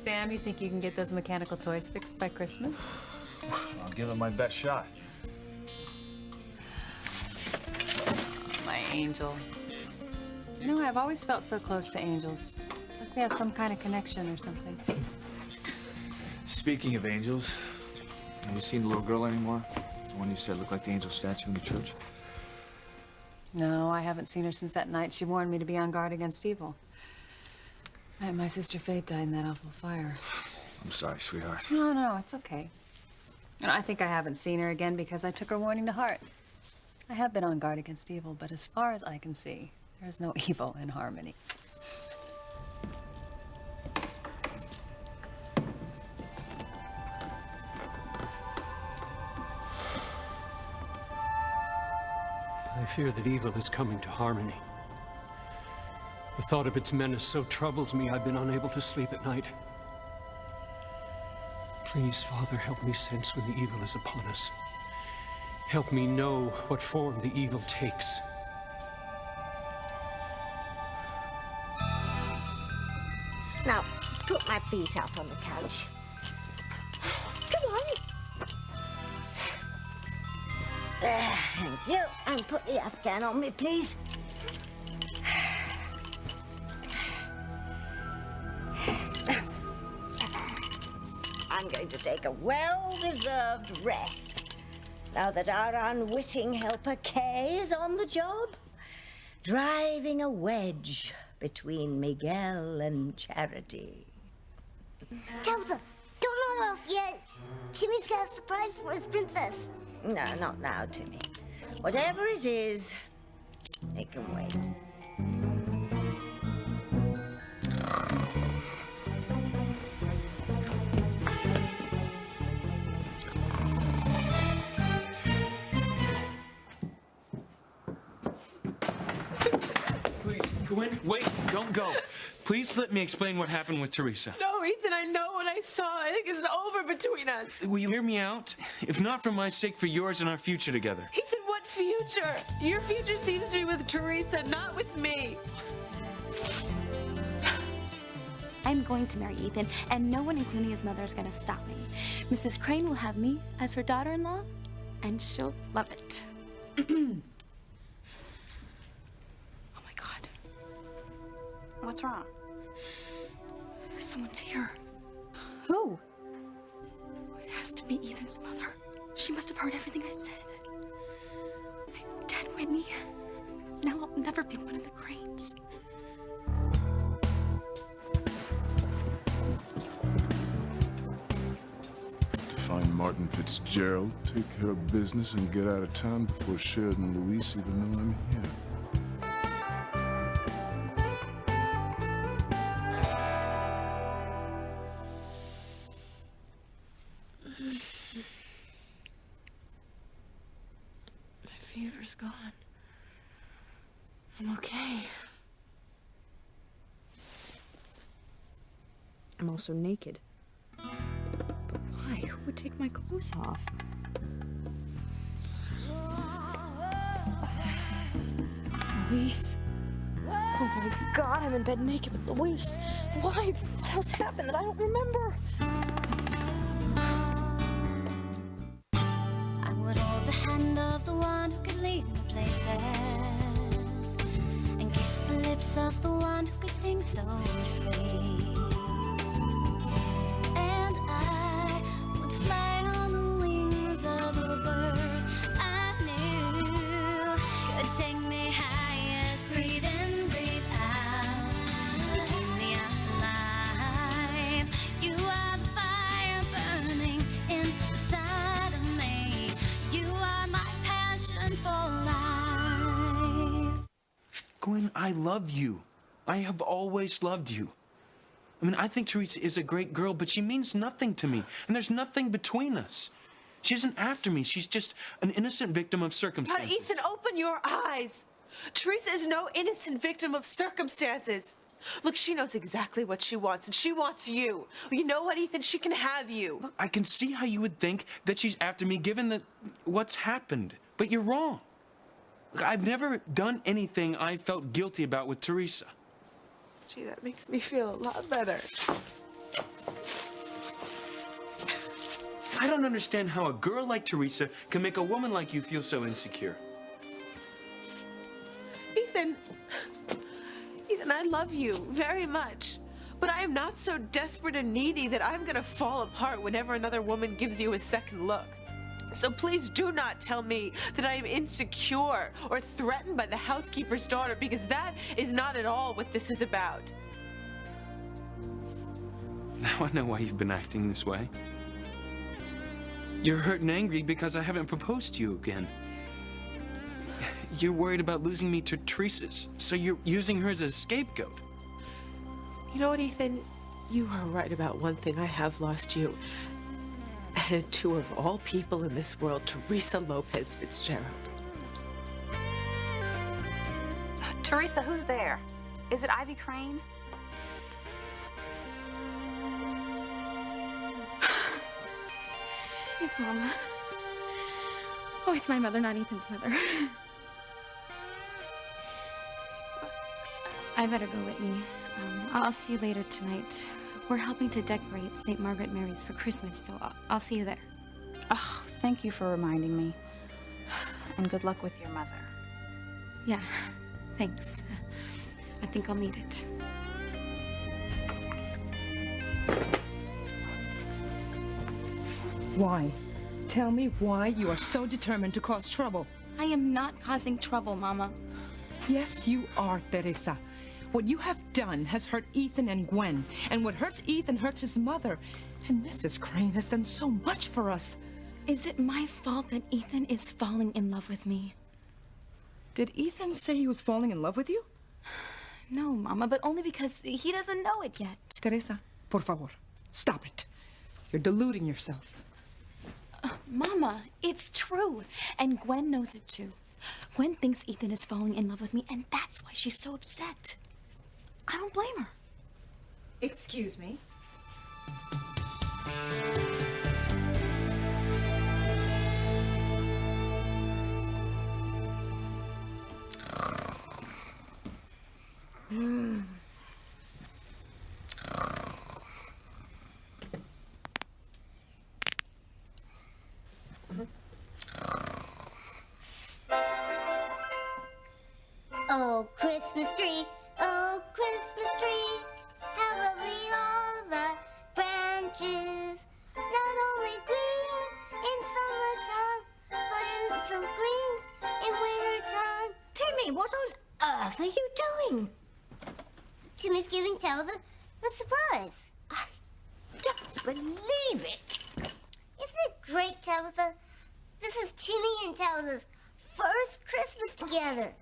Sam, you think you can get those mechanical toys fixed by Christmas? I'll give it my best shot. My angel. You know, I've always felt so close to angels. It's like we have some kind of connection or something. Speaking of angels, have you seen the little girl anymore? The one you said looked like the angel statue in the church? No, I haven't seen her since that night she warned me to be on guard against evil. My sister Faith died in that awful fire. I'm sorry, sweetheart. No, it's okay. And I think I haven't seen her again because I took her warning to heart. I have been on guard against evil, but as far as I can see, there's no evil in Harmony. I fear that evil is coming to Harmony. The thought of its menace so troubles me, I've been unable to sleep at night. Please, Father, help me sense when the evil is upon us. Help me know what form the evil takes. Now, put my feet up on the couch. Come on. Thank you. And put the Afghan on me, please. I'm going to take a well-deserved rest now that our unwitting helper Kay is on the job, driving a wedge between Miguel and Charity. Tabitha, don't run off yet. Timmy's got a surprise for his princess. No, not now, Timmy. Whatever it is, it can wait. Gwen, wait, don't go. Please let me explain what happened with Teresa. No, Ethan, I know what I saw. I think it's over between us. Will you hear me out? If not for my sake, for yours and our future together. Ethan, what future? Your future seems to be with Teresa, not with me. I'm going to marry Ethan, and no one, including his mother, is going to stop me. Mrs. Crane will have me as her daughter-in-law, and she'll love it. What's wrong? Someone's here. Who? It has to be Ethan's mother. She must have heard everything I said. I'm dead, Whitney. Now I'll never be one of the Cranes. To find Martin Fitzgerald, take care of business, and get out of town before Sheridan and Luis even know I'm here. Fever's gone. I'm okay. I'm also naked. But why? Who would take my clothes off? Luis. Oh my God, I'm in bed naked with Luis. Why? What else happened that I don't remember? I would hold the hand of the one who could lead me places and kiss the lips of the one who could sing so sweet. And I would fly on the wings of a bird I knew could take me highest. Breathe in, breathe out, you keep me alive. You are the fire burning inside of me. You are my passion for life. Gwen, I love you. I have always loved you. I mean, I think Teresa is a great girl, but she means nothing to me, and there's nothing between us. She isn't after me. She's just an innocent victim of circumstances. God, Ethan, open your eyes. Teresa is no innocent victim of circumstances. Look, she knows exactly what she wants, and she wants you. You know what, Ethan? She can have you. Look, I can see how you would think that she's after me, given what's happened, but you're wrong. Look, I've never done anything I felt guilty about with Teresa. Gee, that makes me feel a lot better. I don't understand how a girl like Teresa can make a woman like you feel so insecure. Ethan, I love you very much. But I am not so desperate and needy that I'm gonna fall apart whenever another woman gives you a second look. So please do not tell me that I am insecure or threatened by the housekeeper's daughter, because that is not at all what this is about. Now I know why you've been acting this way. You're hurt and angry because I haven't proposed to you again. You're worried about losing me to Teresa's, so you're using her as a scapegoat. You know what, Ethan? You are right about one thing. I have lost you. And to, of all people in this world, Teresa Lopez Fitzgerald. Teresa, who's there? Is it Ivy Crane? It's Mama. Oh, it's my mother, not Ethan's mother. I better go, Whitney. I'll see you later tonight. We're helping to decorate St. Margaret Mary's for Christmas, so I'll see you there. Oh, thank you for reminding me. And good luck with your mother. Yeah, thanks. I think I'll need it. Why? Tell me why you are so determined to cause trouble. I am not causing trouble, Mama. Yes, you are, Teresa. What you have done has hurt Ethan and Gwen, and what hurts Ethan hurts his mother. And Mrs. Crane has done so much for us. Is it my fault that Ethan is falling in love with me? Did Ethan say he was falling in love with you? No, Mama, but only because he doesn't know it yet. Teresa, por favor, stop it. You're deluding yourself. Mama, it's true. And Gwen knows it too. Gwen thinks Ethan is falling in love with me, and that's why she's so upset. I don't blame her. Excuse me. Oh, Christmas tree, oh, Christmas tree, how lovely all the branches. Not only green in summertime, but it's so green in wintertime. Timmy, what on earth are you doing? Timmy's giving Tabitha a surprise. I don't believe it. Isn't it great, Tabitha? This is Timmy and Tabitha's first Christmas together.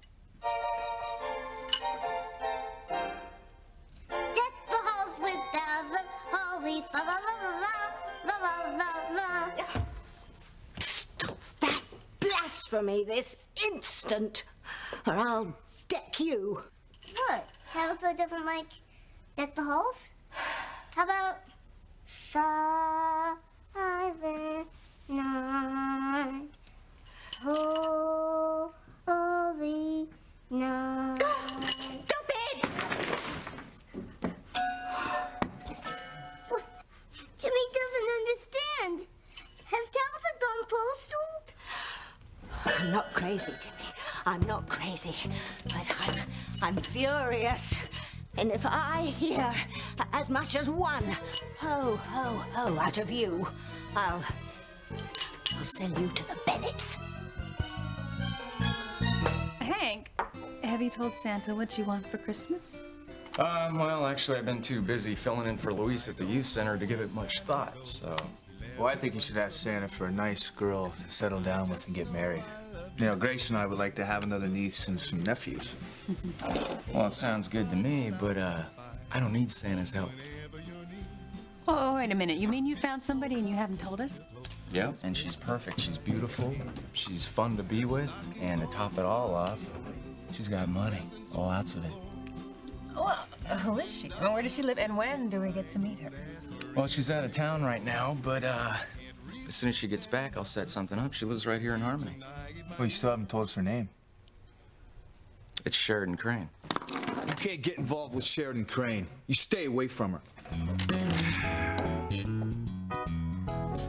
Deck the halls with boughs of holly, fa la la la la la la la. Stop that blasphemy this instant, or I'll deck you. What? Tabitha doesn't like Deck the Halls? How about Silent Night, Holy Night? Stop it! What? Jimmy doesn't understand. Has Tabitha gone postal? I'm not crazy, Timmy. I'm not crazy, but I'm furious. And if I hear as much as one ho, ho, ho out of you, I'll send you to the Bennetts. Hank, have you told Santa what you want for Christmas? Well, actually, I've been too busy filling in for Luis at the youth center to give it much thought, so... Well, I think you should ask Santa for a nice girl to settle down with and get married. You know, Grace and I would like to have another niece and some nephews. Well, it sounds good to me, but, I don't need Santa's help. Oh, wait a minute. You mean you found somebody and you haven't told us? Yep, and she's perfect. She's beautiful, she's fun to be with, and to top it all off, she's got money, all lots of it. Well, who is she? Well, where does she live, and when do we get to meet her? Well, she's out of town right now, but, as soon as she gets back, I'll set something up. She lives right here in Harmony. Well, you still haven't told us her name. It's Sheridan Crane. You can't get involved with Sheridan Crane. You stay away from her.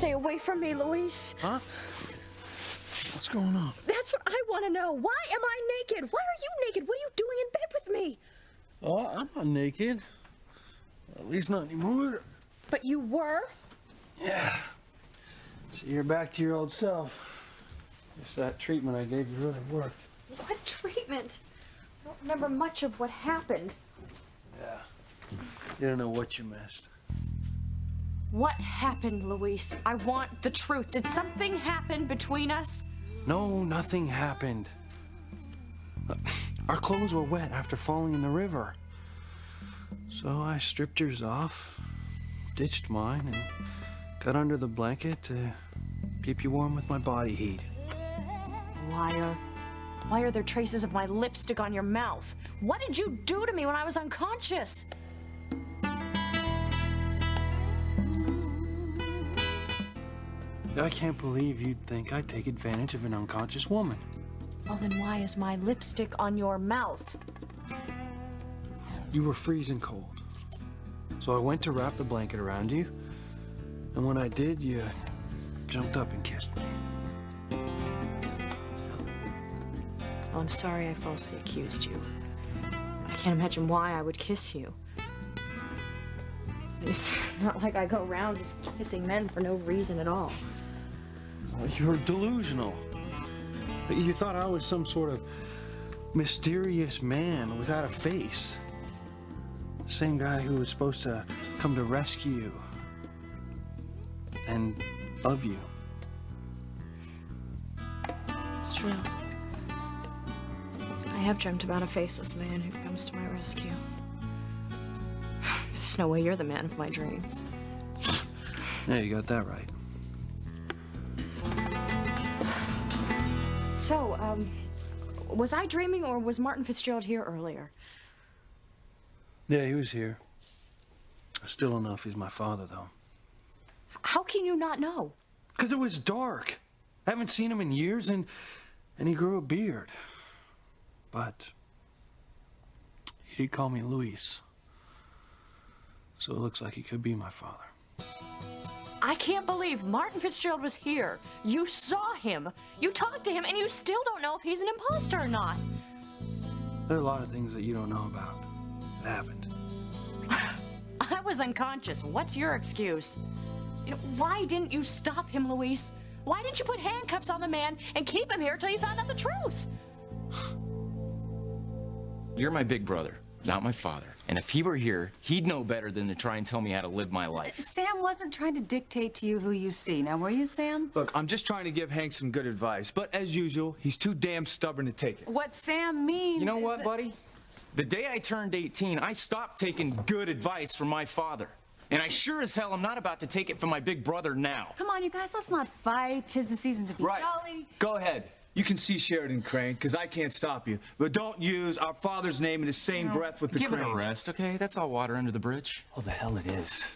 stay away from me, Luis. Huh? What's going on? That's what I want to know. Why am I naked? Why are you naked? What are you doing in bed with me? Oh, I'm not naked. At least not anymore. But you were? Yeah. So you're back to your old self. Guess that treatment I gave you really worked. What treatment? I don't remember much of what happened. Yeah. You don't know what you missed. What happened, Luis? I want the truth. Did something happen between us? No, nothing happened. Our clothes were wet after falling in the river. So I stripped yours off, ditched mine, and got under the blanket to keep you warm with my body heat. Liar. Why are there traces of my lipstick on your mouth? What did you do to me when I was unconscious? I can't believe you'd think I'd take advantage of an unconscious woman. Well, then why is my lipstick on your mouth? You were freezing cold. So I went to wrap the blanket around you, and when I did, you jumped up and kissed me. Well, I'm sorry I falsely accused you. I can't imagine why I would kiss you. It's not like I go around just kissing men for no reason at all. Well, you're delusional. You thought I was some sort of mysterious man without a face. The same guy who was supposed to come to rescue you and love you. It's true. I have dreamt about a faceless man who comes to my rescue. There's no way you're the man of my dreams. Yeah, you got that right. So, was I dreaming or was Martin Fitzgerald here earlier? Yeah, he was here. I still don't know if he's my father, though. How can you not know? Because it was dark. I haven't seen him in years, and he grew a beard. But he did call me Luis. So it looks like he could be my father. I can't believe Martin Fitzgerald was here. You saw him. You talked to him, and you still don't know if he's an imposter or not. There are a lot of things that you don't know about that happened. I was unconscious. What's your excuse? You know, why didn't you stop him, Luis? Why didn't you put handcuffs on the man and keep him here till you found out the truth? You're my big brother, not my father. And if he were here, he'd know better than to try and tell me how to live my life. Sam wasn't trying to dictate to you who you see. Now, were you, Sam? Look, I'm just trying to give Hank some good advice, but as usual, he's too damn stubborn to take it. What Sam means... You know what, buddy? The day I turned 18, I stopped taking good advice from my father. And I sure as hell am not about to take it from my big brother now. Come on, you guys, let's not fight. 'Tis the season to be jolly. Go ahead. You can see Sheridan Crane, because I can't stop you. But don't use our father's name in the same breath with the Give Cranes. it a rest, okay? That's all water under the bridge. Oh, the hell it is.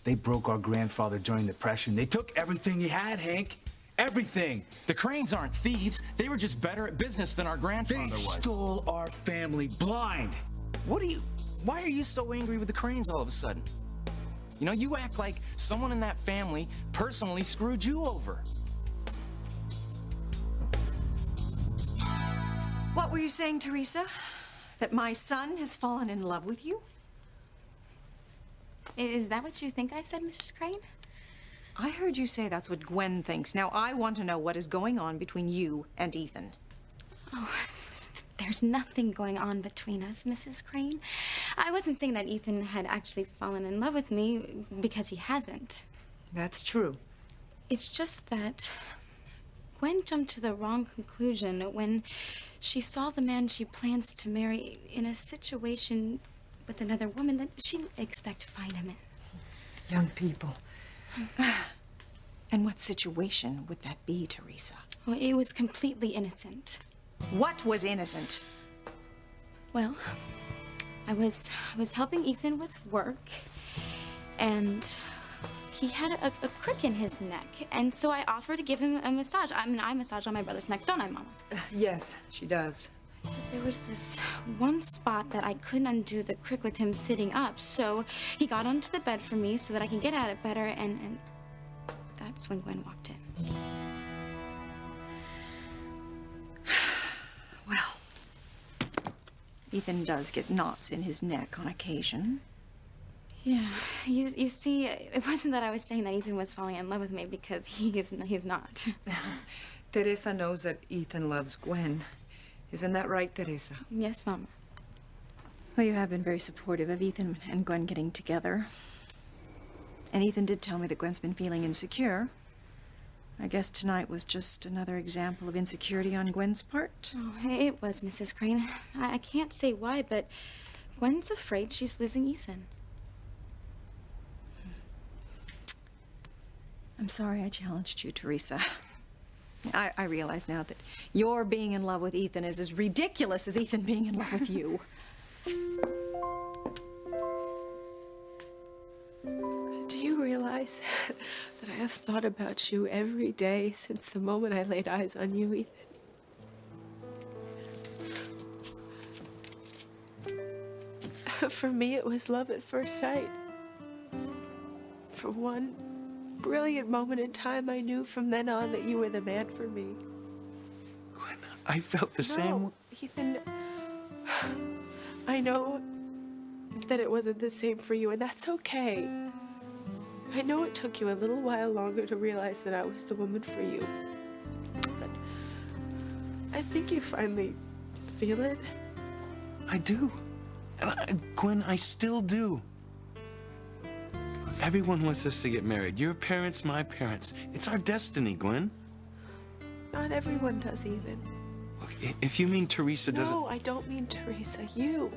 They broke our grandfather during the Depression. They took everything he had, Hank. Everything. The Cranes aren't thieves. They were just better at business than our grandfather They was. stole our family blind. Why are you so angry with the Cranes all of a sudden? You know, you act like someone in that family personally screwed you over. What were you saying, Teresa? That my son has fallen in love with you? Is that what you think I said, Mrs. Crane? I heard you say that's what Gwen thinks. Now, I want to know what is going on between you and Ethan. Oh, there's nothing going on between us, Mrs. Crane. I wasn't saying that Ethan had actually fallen in love with me, because he hasn't. That's true. It's just that Gwen jumped to the wrong conclusion when she saw the man she plans to marry in a situation with another woman that she didn't expect to find him in. Young people. And what situation would that be, Teresa? Well, it was completely innocent. What was innocent? Well, I was helping Ethan with work, and he had a crick in his neck, and so I offered to give him a massage. I mean, I massage on my brother's necks, don't I, Mama? Yes, she does. But there was this one spot that I couldn't undo the crick with him sitting up, so he got onto the bed for me so that I could get at it better, and that's when Gwen walked in. Well, Ethan does get knots in his neck on occasion. Yeah, you see, it wasn't that I was saying that Ethan was falling in love with me, because he's not. Teresa knows that Ethan loves Gwen. Isn't that right, Teresa? Yes, Mama. Well, you have been very supportive of Ethan and Gwen getting together. And Ethan did tell me that Gwen's been feeling insecure. I guess tonight was just another example of insecurity on Gwen's part. Oh, it was, Mrs. Crane. I can't say why, but Gwen's afraid she's losing Ethan. I'm sorry I challenged you, Teresa. I realize now that your being in love with Ethan is as ridiculous as Ethan being in love with you. Do you realize that I have thought about you every day since the moment I laid eyes on you, Ethan? For me, it was love at first sight. For one brilliant moment in time, I knew from then on that you were the man for me. Gwen, I felt the same. No, Ethan, I know that it wasn't the same for you, and that's okay. I know it took you a little while longer to realize that I was the woman for you. But I think you finally feel it. I do. And Gwen, I still do. Everyone wants us to get married. Your parents, my parents. It's our destiny, Gwen. Not everyone does, Ethan. Look, if you mean Teresa doesn't... No, I don't mean Teresa. You.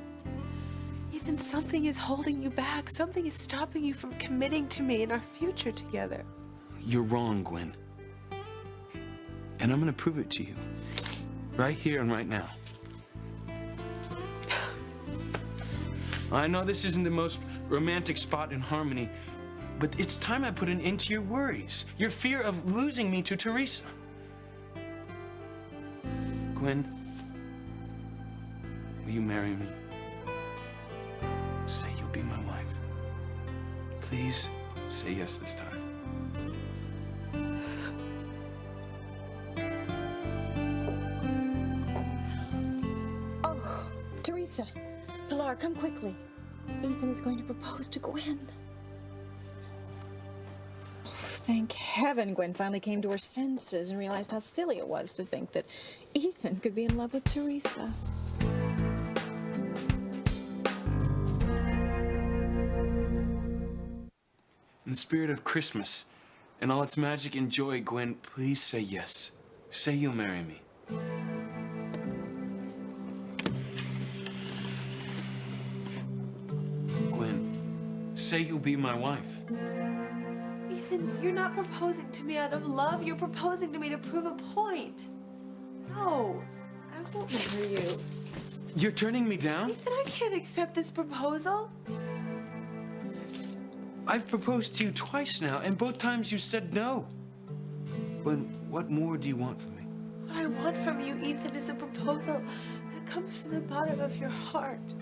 Ethan, something is holding you back. Something is stopping you from committing to me and our future together. You're wrong, Gwen. And I'm gonna prove it to you. Right here and right now. I know this isn't the most romantic spot in Harmony, but it's time I put an end to your worries, your fear of losing me to Teresa. Gwen, will you marry me? Say you'll be my wife. Please say yes this time. Oh, Teresa. Pilar, come quickly. Ethan is going to propose to Gwen. Oh, thank heaven Gwen finally came to her senses and realized how silly it was to think that Ethan could be in love with Teresa. In the spirit of Christmas and all its magic and joy, Gwen, please say yes. Say you'll marry me. Gwen, say you'll be my wife. Ethan, you're not proposing to me out of love. You're proposing to me to prove a point. No, I won't marry you. You're turning me down? Ethan, I can't accept this proposal. I've proposed to you twice now, and both times you said no. Gwen, what more do you want from me? What I want from you, Ethan, is a proposal that comes from the bottom of your heart.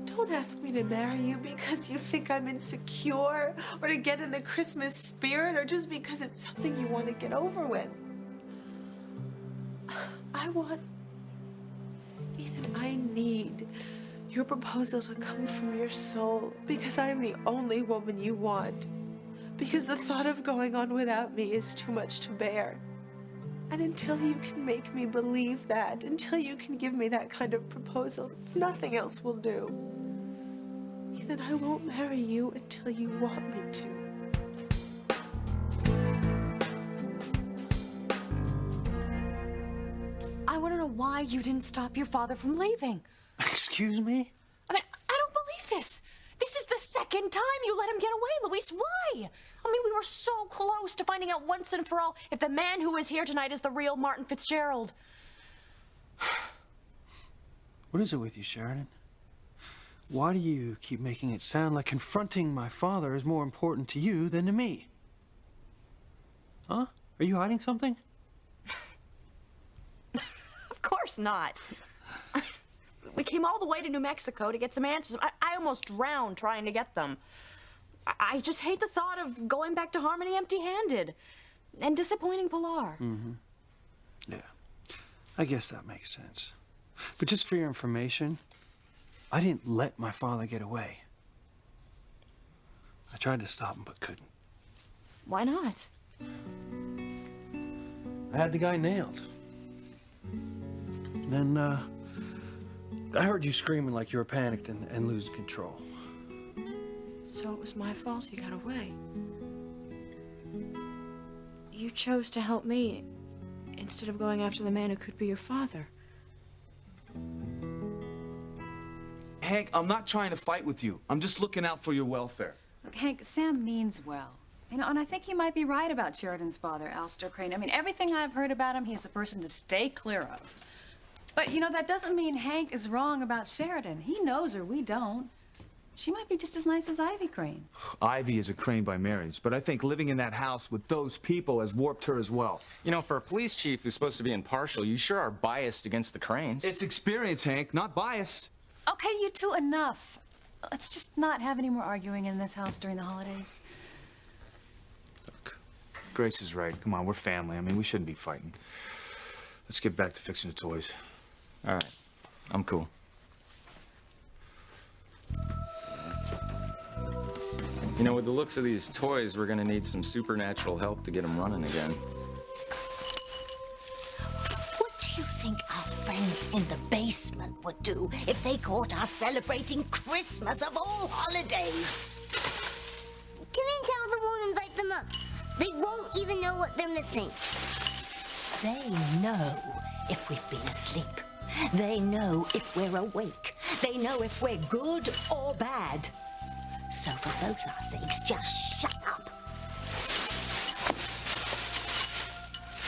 Don't ask me to marry you because you think I'm insecure, or to get in the Christmas spirit, or just because it's something you want to get over with. Ethan, I need your proposal to come from your soul, because I am the only woman you want. Because the thought of going on without me is too much to bear. And until you can make me believe that, until you can give me that kind of proposal, nothing else will do. Ethan, I won't marry you until you want me to. I want to know why you didn't stop your father from leaving. Excuse me? I mean, I don't believe this. This is the second time you let him get away, Luis. Why? I mean, we were so close to finding out once and for all if the man who is here tonight is the real Martin Fitzgerald. What is it with you, Sheridan? Why do you keep making it sound like confronting my father is more important to you than to me? Huh? Are you hiding something? Of course not. We came all the way to New Mexico to get some answers. I almost drowned trying to get them. I just hate the thought of going back to Harmony empty-handed and disappointing Pilar. Mm-hmm. Yeah, I guess that makes sense. But just for your information, I didn't let my father get away. I tried to stop him, but couldn't. Why not? I had the guy nailed. Then, I heard you screaming like you were panicked and losing control. So it was my fault you got away. You chose to help me instead of going after the man who could be your father. Hank, I'm not trying to fight with you. I'm just looking out for your welfare. Look, Hank, Sam means well. You know, and I think he might be right about Sheridan's father, Alistair Crane. I mean, everything I've heard about him, he's a person to stay clear of. But, you know, that doesn't mean Hank is wrong about Sheridan. He knows her, we don't. She might be just as nice as Ivy Crane. Ivy is a Crane by marriage, but I think living in that house with those people has warped her as well. You know, for a police chief who's supposed to be impartial, you sure are biased against the Cranes. It's experience, Hank, not bias. Okay, you two, enough. Let's just not have any more arguing in this house during the holidays. Look, Grace is right. Come on, we're family. I mean, we shouldn't be fighting. Let's get back to fixing the toys. All right, I'm cool. You know, with the looks of these toys, we're gonna need some supernatural help to get them running again. What do you think our friends in the basement would do if they caught us celebrating Christmas of all holidays? Timmy, tell the woman invite them up. They won't even know what they're missing. They know if we've been asleep. They know if we're awake. They know if we're good or bad. So for both our sakes, just shut up.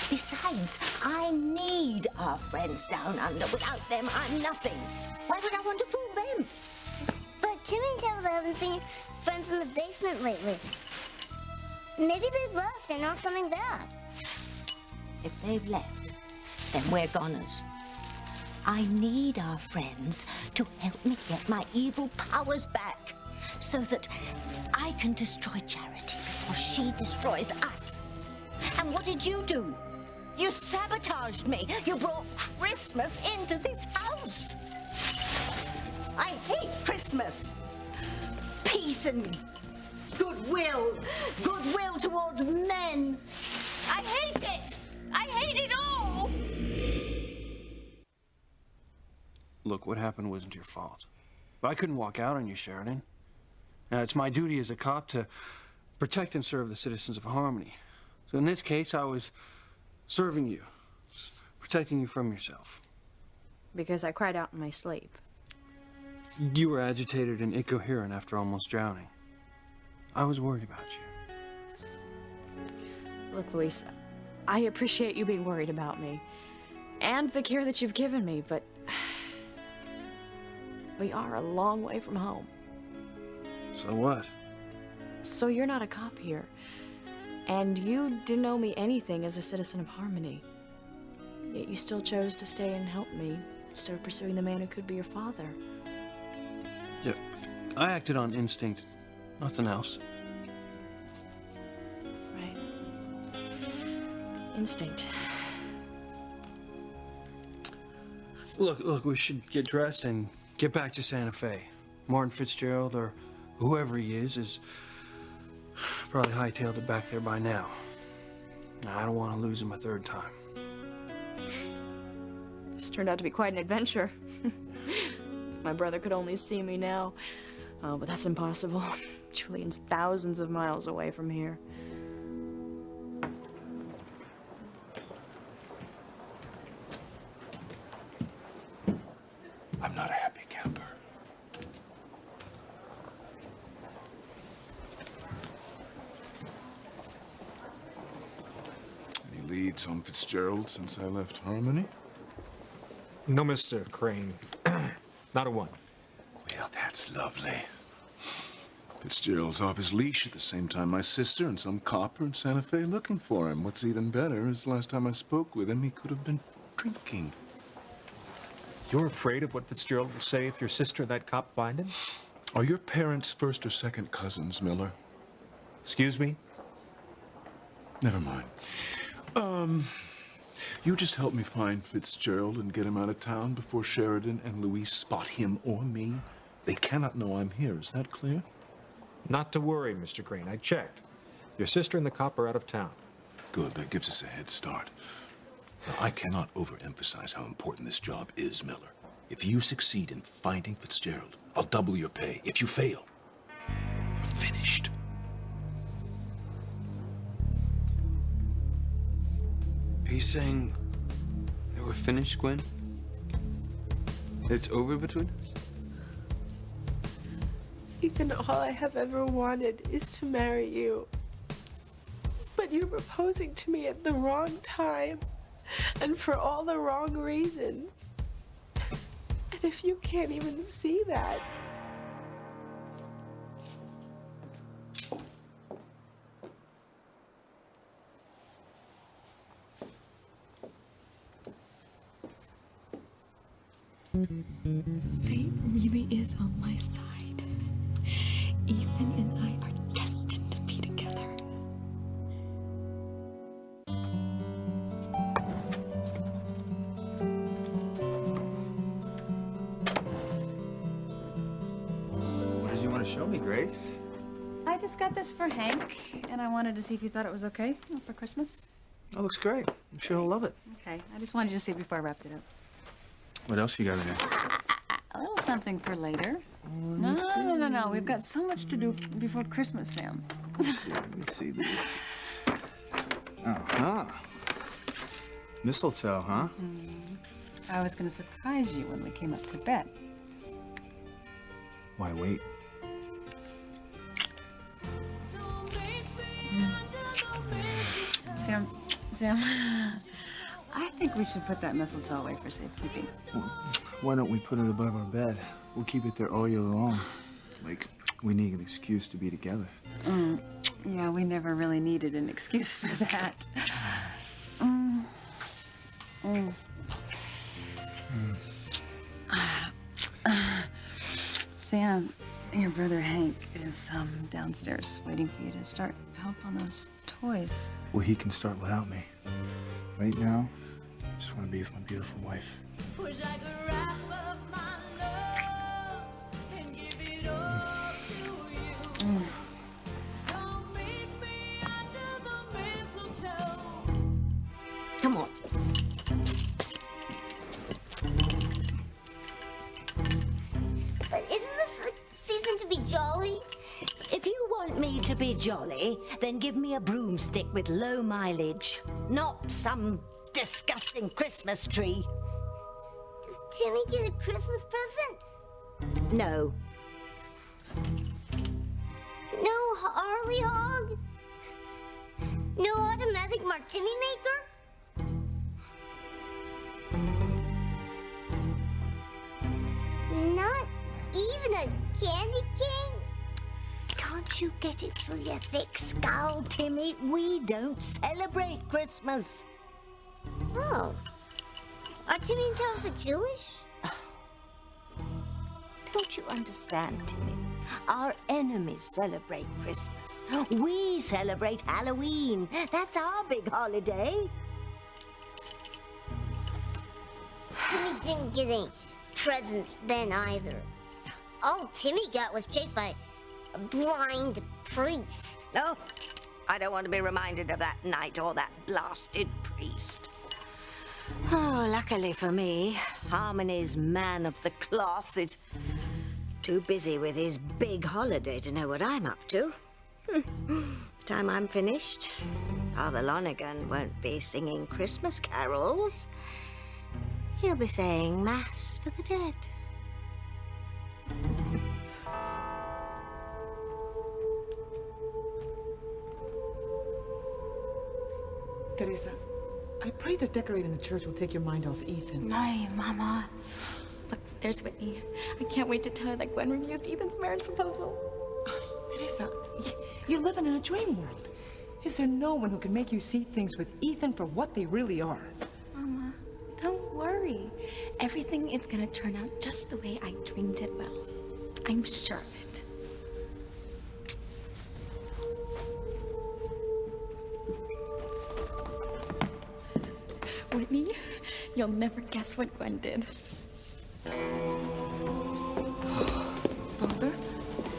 Besides, I need our friends down under. Without them, I'm nothing. Why would I want to fool them? But Timmy and Tabitha haven't seen friends in the basement lately. Maybe they've left and aren't coming back. If they've left, then we're goners. I need our friends to help me get my evil powers back so that I can destroy Charity before she destroys us. And what did you do? You sabotaged me. You brought Christmas into this house. I hate Christmas. Peace and goodwill. Goodwill towards men. I hate it. I hate it all. Look, what happened wasn't your fault. But I couldn't walk out on you, Sheridan. Now, it's my duty as a cop to protect and serve the citizens of Harmony. So in this case, I was serving you, protecting you from yourself. Because I cried out in my sleep. You were agitated and incoherent after almost drowning. I was worried about you. Look, Luis, I appreciate you being worried about me and the care that you've given me, but we are a long way from home. So what? So you're not a cop here, and you didn't owe me anything as a citizen of Harmony. Yet you still chose to stay and help me instead of pursuing the man who could be your father. Yep. I acted on instinct, nothing else. Right. Instinct. Look, we should get dressed and get back to Santa Fe. Martin Fitzgerald, or whoever he is probably hightailed it back there by now. I don't want to lose him a third time. This turned out to be quite an adventure. My brother could only see me now. Oh, but that's impossible. Julian's thousands of miles away from here. I'm not a happy camper. Any leads on Fitzgerald since I left Harmony? No, Mr. Crane. Not a one. Well, that's lovely. Fitzgerald's off his leash at the same time my sister and some copper in Santa Fe looking for him. What's even better is the last time I spoke with him, he could have been drinking. You're afraid of what Fitzgerald will say if your sister and that cop find him? Are your parents first or second cousins, Miller? Excuse me? Never mind. You just help me find Fitzgerald and get him out of town before Sheridan and Louise spot him or me. They cannot know I'm here. Is that clear? Not to worry, Mr. Crane. I checked. Your sister and the cop are out of town. Good. That gives us a head start. Now, I cannot overemphasize how important this job is, Miller. If you succeed in finding Fitzgerald, I'll double your pay. If you fail, you're finished. Are you saying that we're finished, Gwen? That it's over between us? Ethan, all I have ever wanted is to marry you. But you're proposing to me at the wrong time and for all the wrong reasons. And if you can't even see that, Fate really is on my side. Ethan and I are destined to be together. What did you want to show me, Grace? I just got this for Hank, and I wanted to see if you thought it was okay for Christmas. That looks great. I'm sure he'll love it. Okay, I just wanted you to see before I wrapped it up. What else you got in there? A little something for later. No. We've got so much to do before Christmas, Sam. Let me see. Uh-huh. Mistletoe, huh? I was going to surprise you when we came up to bed. Why wait? Sam, I think we should put that mistletoe away for safekeeping. Why don't we put it above our bed? We'll keep it there all year long. Like, we need an excuse to be together. Yeah, we never really needed an excuse for that. Sam, your brother Hank is downstairs waiting for you to start help on those toys. Well, he can start without me. Right now, I just want to be with my beautiful wife. Come on. But isn't this the season to be jolly? If you want me to be jolly, then give me a broomstick with low mileage, not some disgusting Christmas tree. Does Timmy get a Christmas present? No. No Harley Hog? No automatic martini maker? Not even a candy cane? Can't you get it through your thick skull, Timmy? We don't celebrate Christmas. Oh. Are Timmy and Tabitha Jewish? Don't you understand, Timmy? Our enemies celebrate Christmas. We celebrate Halloween. That's our big holiday. Timmy didn't get any presents then either. All Timmy got was chased by a blind priest. No, I don't want to be reminded of that night or that blasted priest. Oh, luckily for me, Harmony's man of the cloth is too busy with his big holiday to know what I'm up to. Time I'm finished, Father Lonergan won't be singing Christmas carols. He'll be saying Mass for the dead. Teresa, I pray that decorating the church will take your mind off Ethan. My Mama. Look, there's Whitney. I can't wait to tell her that Gwen refused Ethan's marriage proposal. Teresa, you're living in a dream world. Is there no one who can make you see things with Ethan for what they really are? Mama, don't worry. Everything is gonna turn out just the way I dreamed it will. I'm sure of it. Whitney, you'll never guess what Gwen did.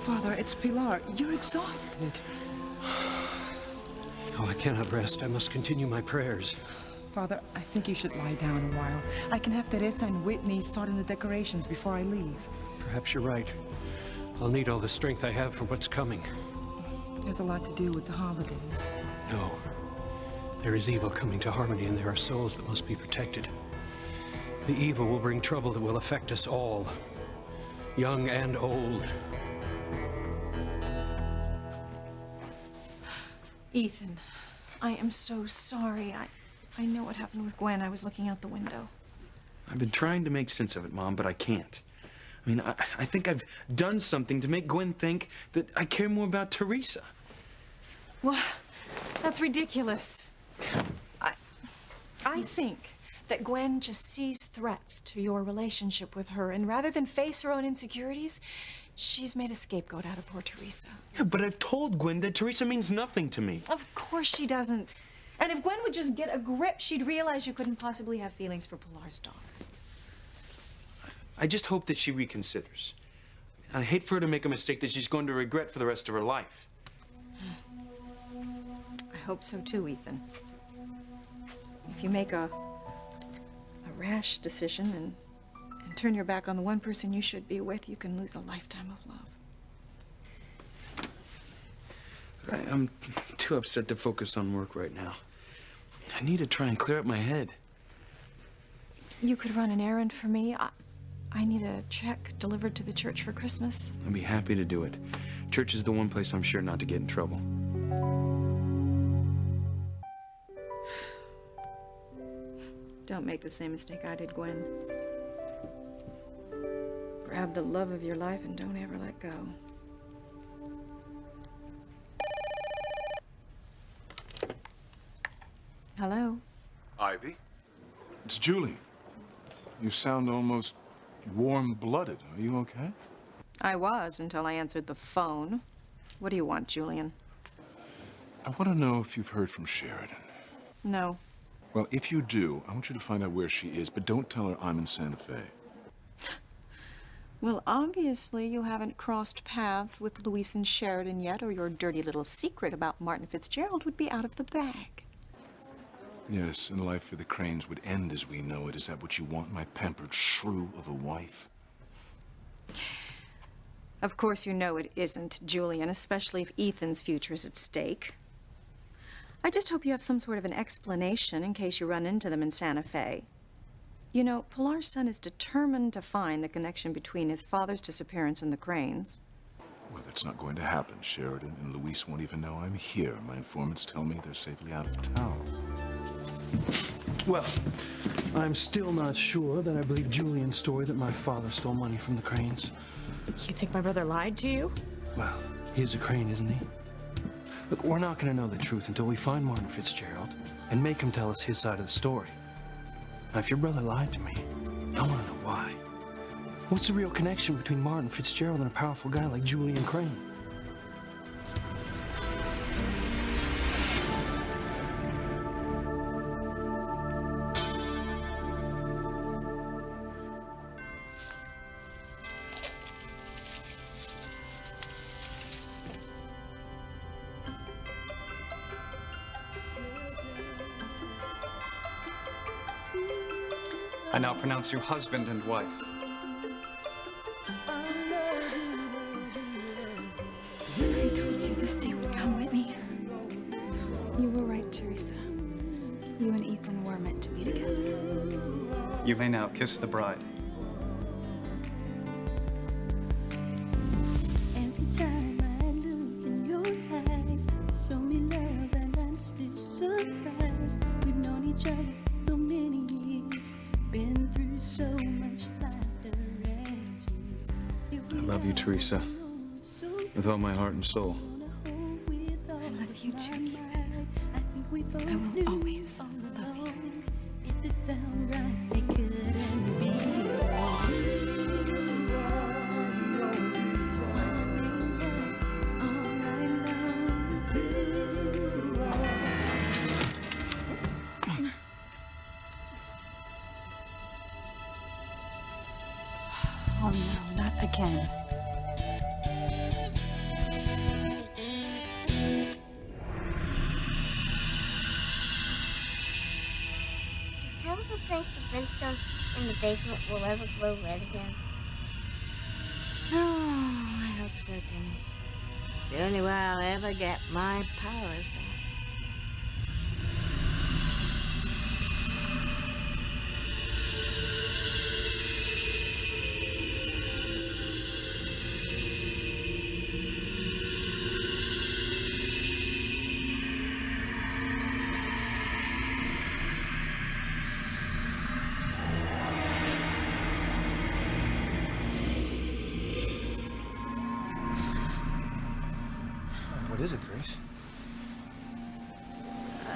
Father, it's Pilar. You're exhausted. Oh, I cannot rest. I must continue my prayers. Father, I think you should lie down a while. I can have Teresa and Whitney starting the decorations before I leave. Perhaps you're right. I'll need all the strength I have for what's coming. There's a lot to do with the holidays. No. There is evil coming to Harmony, and there are souls that must be protected. The evil will bring trouble that will affect us all, young and old. Ethan, I am so sorry. I know what happened with Gwen. I was looking out the window. I've been trying to make sense of it, Mom, but I can't. I mean, I think I've done something to make Gwen think that I care more about Teresa. Well, that's ridiculous. I think that Gwen just sees threats to your relationship with her, and rather than face her own insecurities, she's made a scapegoat out of poor Teresa. Yeah, but I've told Gwen that Teresa means nothing to me. Of course she doesn't. And if Gwen would just get a grip, she'd realize you couldn't possibly have feelings for Pilar's daughter. I just hope that she reconsiders. I hate for her to make a mistake that she's going to regret for the rest of her life. I hope so too, Ethan. If you make a rash decision and turn your back on the one person you should be with, you can lose a lifetime of love. I'm too upset to focus on work right now. I need to try and clear up my head. You could run an errand for me. I need a check delivered to the church for Christmas. I'd be happy to do it. Church is the one place I'm sure not to get in trouble. Don't make the same mistake I did, Gwen. Grab the love of your life and don't ever let go. Hello? Ivy? It's Julie. You sound almost warm-blooded. Are you okay? I was until I answered the phone. What do you want, Julian? I want to know if you've heard from Sheridan. No. Well, if you do, I want you to find out where she is, but don't tell her I'm in Santa Fe. Well, obviously you haven't crossed paths with Louise and Sheridan yet, or your dirty little secret about Martin Fitzgerald would be out of the bag. Yes, and life for the Cranes would end as we know it. Is that what you want, my pampered shrew of a wife? Of course you know it isn't, Julian, especially if Ethan's future is at stake. I just hope you have some sort of an explanation in case you run into them in Santa Fe. You know, Pilar's son is determined to find the connection between his father's disappearance and the Cranes. Well, that's not going to happen. Sheridan and Louise won't even know I'm here. My informants tell me they're safely out of town. Well, I'm still not sure that I believe Julian's story that my father stole money from the Cranes. You think my brother lied to you? Well, he's a Crane, isn't he? Look, we're not going to know the truth until we find Martin Fitzgerald and make him tell us his side of the story. Now, if your brother lied to me, I want to know why. What's the real connection between Martin Fitzgerald and a powerful guy like Julian Crane? I now pronounce you husband and wife. I told you this day would come, Whitney. You were right, Teresa. You and Ethan were meant to be together. You may now kiss the bride. Every time I look in your eyes, show me love and I'm still surprised. We've known each other for so many years, been through so much laughter and tears. I love you, Teresa, with all my heart and soul. I love you too, Ethan. I will always love you. If it felt right, it couldn't be can. Does Tabitha think the brimstone in the basement will ever glow red again? Oh, I hope so, Jimmy. It's the only way I'll ever get my powers back. What is it, Grace?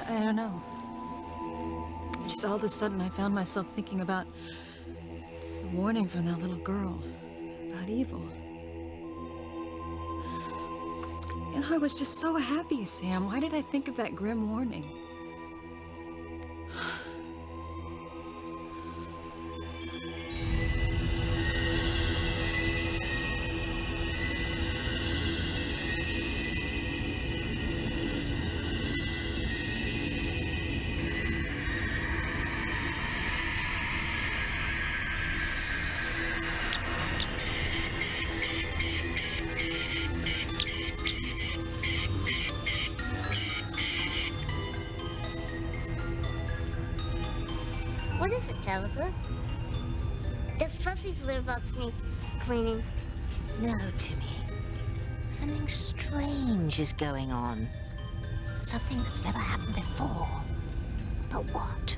I don't know. Just all of a sudden, I found myself thinking about the warning from that little girl about evil. You know, I was just so happy, Sam. Why did I think of that grim warning? What is it, Tabitha? Does Sussie's litter box need cleaning? No, Timmy. Something strange is going on. Something that's never happened before. But what?